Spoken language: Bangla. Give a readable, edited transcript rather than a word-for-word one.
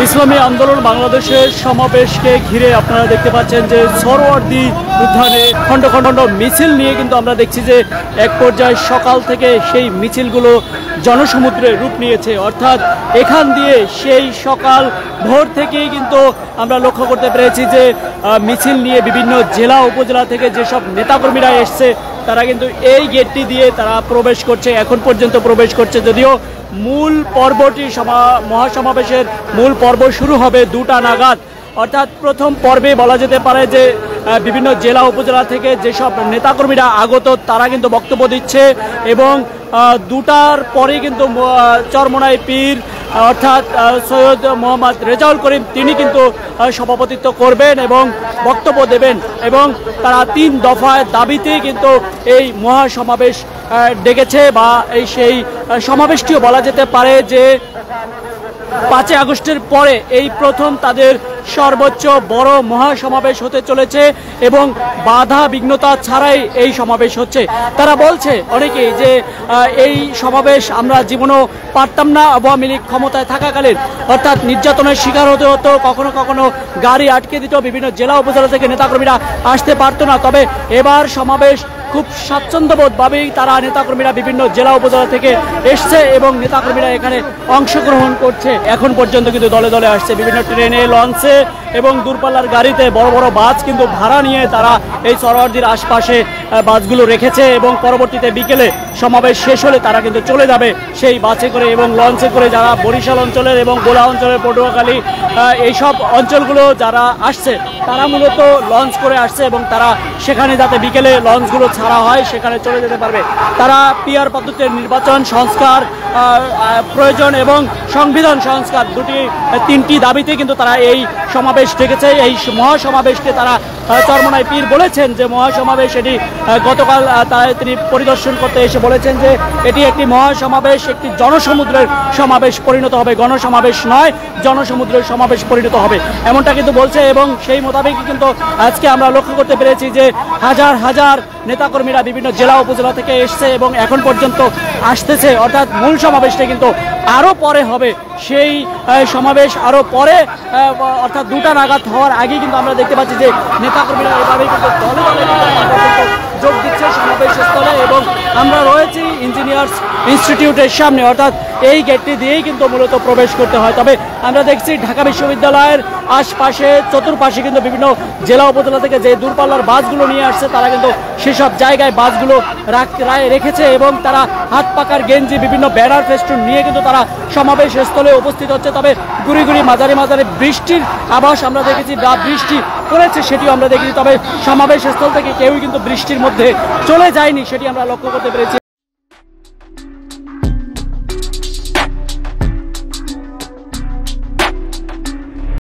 ইসলামী আন্দোলন বাংলাদেশের সমাবেশকে ঘিরে আপনারা দেখতে পাচ্ছেন যে সরোয়ার্দী উদ্যানে খণ্ড খণ্ড মিছিল নিয়ে কিন্তু আমরা দেখছি যে এক পর্যায়ে সকাল থেকে সেই মিছিলগুলো জনসমুদ্রে রূপ নিয়েছে। অর্থাৎ এখান দিয়ে সেই সকাল ভোর থেকেই কিন্তু আমরা লক্ষ্য করতে পেরেছি যে মিছিল নিয়ে বিভিন্ন জেলা উপজেলা থেকে যেসব নেতাকর্মীরা এসছে তারা কিন্তু এই গেটটি দিয়ে তারা প্রবেশ করছে, এখন পর্যন্ত প্রবেশ করছে। যদিও মূল পর্বটি মহাসমাবেশের মূল পর্ব শুরু হবে 2টা নাগাদ। অর্থাৎ প্রথম পর্বে বলা যেতে পারে যে বিভিন্ন জেলা উপজেলা থেকে যেসব নেতাকর্মীরা আগত তারা কিন্তু বক্তব্য দিচ্ছে এবং 2টার পরে কিন্তু চরমোনাই পীর অর্থাৎ সৈয়দ মোহাম্মদ রেজাউল করিম তিনি কিন্তু সভাপতিত্ব করবেন এবং বক্তব্য দেবেন এবং তারা 3 দফায় দাবিতে কিন্তু এই মহাসমাবেশ ডেকেছে বা এই সেই সমাবেশটিও বলা যেতে পারে যে 5 আগস্টের পরে এই প্রথম তাদের সর্বোচ্চ বড় মহাসমাবেশ হতে চলেছে এবং বাধা বিঘ্নতা ছাড়াই এই সমাবেশ হচ্ছে। তারা বলছে অনেকেই যে এই সমাবেশ আমরা জীবনেও পারতাম না আওয়ামী লীগ ক্ষমতায় থাকাকালীন, অর্থাৎ নির্যাতনের শিকার হতে হতো, কখনো কখনো গাড়ি আটকে দিত, বিভিন্ন জেলা উপজেলা থেকে নেতাকর্মীরা আসতে পারতো না। তবে এবার সমাবেশ খুব স্বাচ্ছন্দ্যবোধভাবেই তারা নেতাকর্মীরা বিভিন্ন জেলা উপজেলা থেকে এসছে এবং নেতাকর্মীরা এখানে অংশগ্রহণ করছে। এখন পর্যন্ত কিন্তু দলে দলে আসছে, বিভিন্ন ট্রেনে, লঞ্চে এবং দূরপাল্লার গাড়িতে বড় বড় বাস কিন্তু ভাড়া নিয়ে তারা এই সরোয়ার্দীর আশপাশে বাসগুলো রেখেছে এবং পরবর্তীতে বিকেলে সমাবেশ শেষ হলে তারা কিন্তু চলে যাবে সেই বাসে করে এবং লঞ্চে করে। যারা বরিশাল অঞ্চলের এবং গোলা অঞ্চলের, পটুয়াখালী এইসব অঞ্চলগুলো যারা আসছে তারা মূলত লঞ্চ করে আসছে এবং তারা সেখানে যাতে বিকেলে লঞ্চগুলো ছাড়া হয় সেখানে চলে যেতে পারবে। তারা পিআর পদ্ধতির নির্বাচন সংস্কার প্রয়োজন এবং সংবিধান সংস্কার 3টি দাবিতে কিন্তু তারা এই সমাবেশ ডেকেছে। এই মহাসমাবেশকে তারা চরমোনাই পীর বলেছেন যে মহাসমাবেশ এটি গতকাল তিনি পরিদর্শন করতে এসে বলেছেন যে এটি একটি মহাসমাবেশ, একটি জনসমুদ্রের সমাবেশ পরিণত হবে, গণসমাবেশ নয়, জনসমুদ্রের সমাবেশ পরিণত হবে, এমনটা কিন্তু বলছে। এবং সেই মোতাবেকই কিন্তু আজকে আমরা লক্ষ্য করতে পেরেছি যে হাজার হাজার নেতাকর্মীরা বিভিন্ন জেলা উপজেলা থেকে এসছে এবং এখন পর্যন্ত আসতেছে। অর্থাৎ মূল সমাবেশটা কিন্তু আরও পরে হবে, সেই সমাবেশ আরও পরে অর্থাৎ 2টা নাগাদ হওয়ার আগেই কিন্তু আমরা দেখতে পাচ্ছি যে নেতাকর্মীরা এভাবেই কিন্তু দলে দলে যোগ দিচ্ছে সমাবেশ স্থলে। এবং আমরা রয়েছি ইঞ্জিনিয়ার্স ইনস্টিটিউটের সামনে, অর্থাৎ এই গেটটি দিয়েই কিন্তু মূলত প্রবেশ করতে হয়। তবে আমরা দেখছি ঢাকা বিশ্ববিদ্যালয়ের আশপাশে চতুর্পাশে কিন্তু বিভিন্ন জেলা উপজেলা থেকে যে দূরপাল্লার বাসগুলো নিয়ে আসছে তারা কিন্তু সেসব জায়গায় বাসগুলো রেখেছে এবং তারা হাত পাকার গেঞ্জি, বিভিন্ন ব্যানার ফেস্টুন নিয়ে কিন্তু তারা সমাবেশ স্থলে উপস্থিত হচ্ছে। তবে গুড়ি গুড়ি মাঝারি মাঝারি বৃষ্টির আভাস আমরা দেখেছি বা বৃষ্টি পড়েছে সেটিও আমরা দেখেছি। তবে সমাবেশ স্থল থেকে কেউই কিন্তু বৃষ্টির মধ্যে চলে যায়নি সেটি আমরা লক্ষ্য করতে পেরেছি।